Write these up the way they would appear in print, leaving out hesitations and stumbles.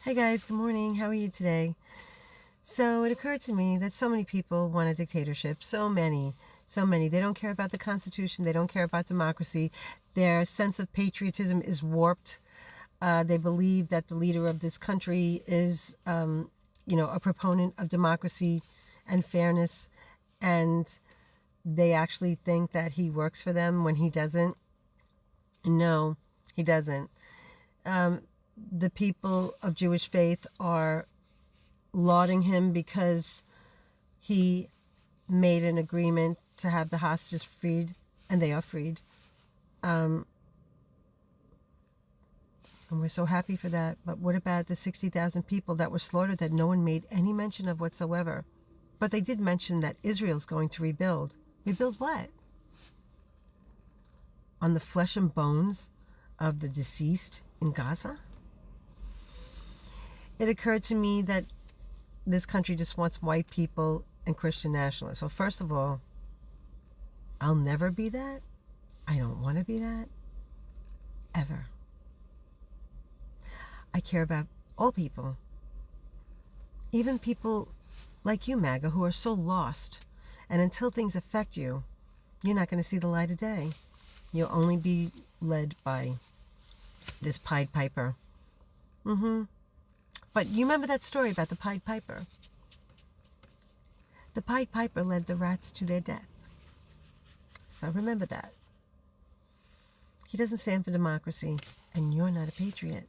Hey guys, good morning. How are you today? So it occurred to me that so many people want a dictatorship. So many. They don't care about the Constitution. They don't care about democracy. Their sense of patriotism is warped. They believe that the leader of this country is, a proponent of democracy and fairness. And they actually think that he works for them when he doesn't. No, he doesn't. The people of Jewish faith are lauding him because he made an agreement to have the hostages freed, and they are freed. And we're so happy for that. But what about the 60,000 people that were slaughtered that no one made any mention of whatsoever? But they did mention that Israel's going to rebuild. Rebuild what? On the flesh and bones of the deceased in Gaza? It occurred to me that this country just wants white people and Christian nationalists. So first of all, I'll never be that. I don't want to be that. Ever. I care about all people. Even people like you, MAGA, who are so lost. And until things affect you, you're not going to see the light of day. You'll only be led by this Pied Piper. But you remember that story about the Pied Piper? The Pied Piper led the rats to their death. So remember that. He doesn't stand for democracy, and you're not a patriot.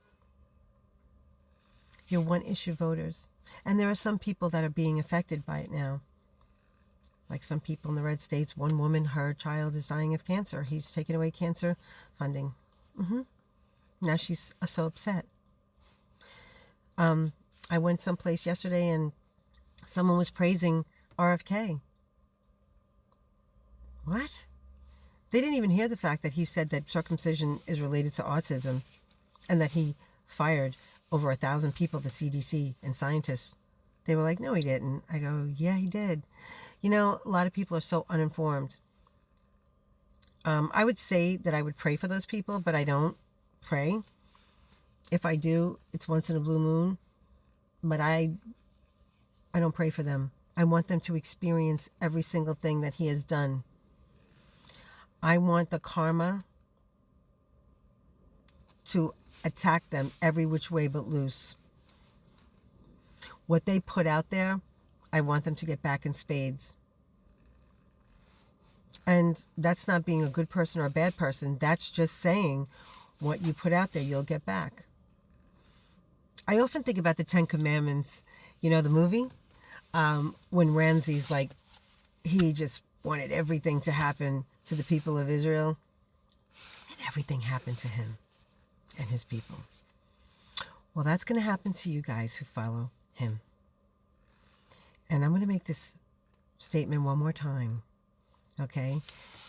You're one-issue voters. And there are some people that are being affected by it now. Like some people in the red states. One woman, her child is dying of cancer. He's taken away cancer funding. Now she's so upset. I went someplace yesterday and someone was praising RFK. What? They didn't even hear the fact that he said that circumcision is related to autism and that he fired over 1,000 people, the CDC and scientists. They were like, no, he didn't. I go, yeah, he did. You know, a lot of people are so uninformed. I would say that I would pray for those people, but I don't pray. If I do, it's once in a blue moon. But I don't pray for them. I want them to experience every single thing that he has done. I want the karma to attack them every which way but loose. What they put out there, I want them to get back in spades. And that's not being a good person or a bad person. That's just saying what you put out there, you'll get back. I often think about the Ten Commandments, you know, the movie, when Ramses, like, he just wanted everything to happen to the people of Israel, and everything happened to him and his people. Well, that's going to happen to you guys who follow him. And I'm going to make this statement one more time, okay?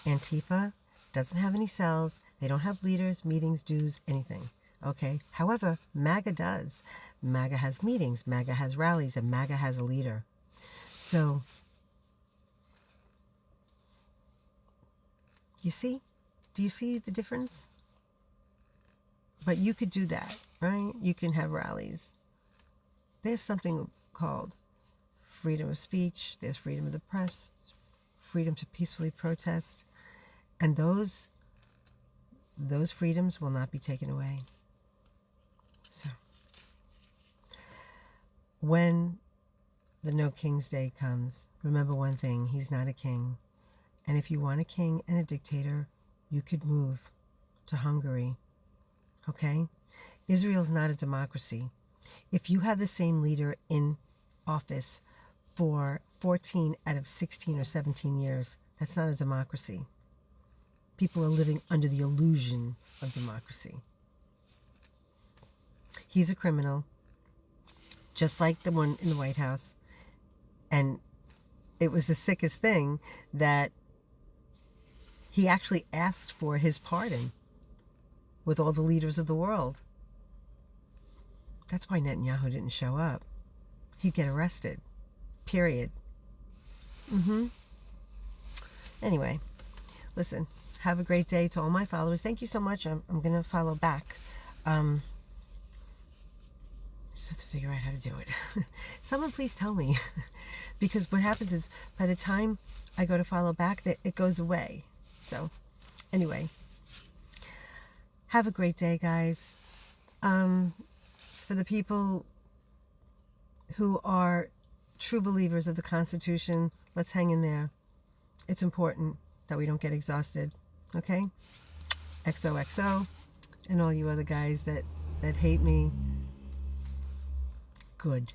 Antifa doesn't have any cells. They don't have leaders, meetings, dues, anything. Okay. However, MAGA does. MAGA has meetings, MAGA has rallies, and MAGA has a leader. So, you see? Do you see the difference? But you could do that, right? You can have rallies. There's something called freedom of speech. There's freedom of the press, freedom to peacefully protest. And those freedoms will not be taken away. So, when the No King's Day comes, remember one thing, he's not a king. And if you want a king and a dictator, you could move to Hungary. Okay? Israel's not a democracy. If you have the same leader in office for 14 out of 16 or 17 years, that's not a democracy. People are living under the illusion of democracy. He's a criminal, just like the one in the White House. And it was the sickest thing that he actually asked for his pardon with all the leaders of the world. That's why Netanyahu didn't show up. He'd get arrested. Period. Anyway, listen, have a great day to all my followers. Thank you so much. I'm going to follow back. just have to figure out how to do it. Someone please tell me. Because what happens is by the time I go to follow back, that it goes away. So anyway, have a great day, guys. For the people who are true believers of the Constitution, let's hang in there. It's important that we don't get exhausted. Okay? XOXO. And all you other guys that hate me. Good.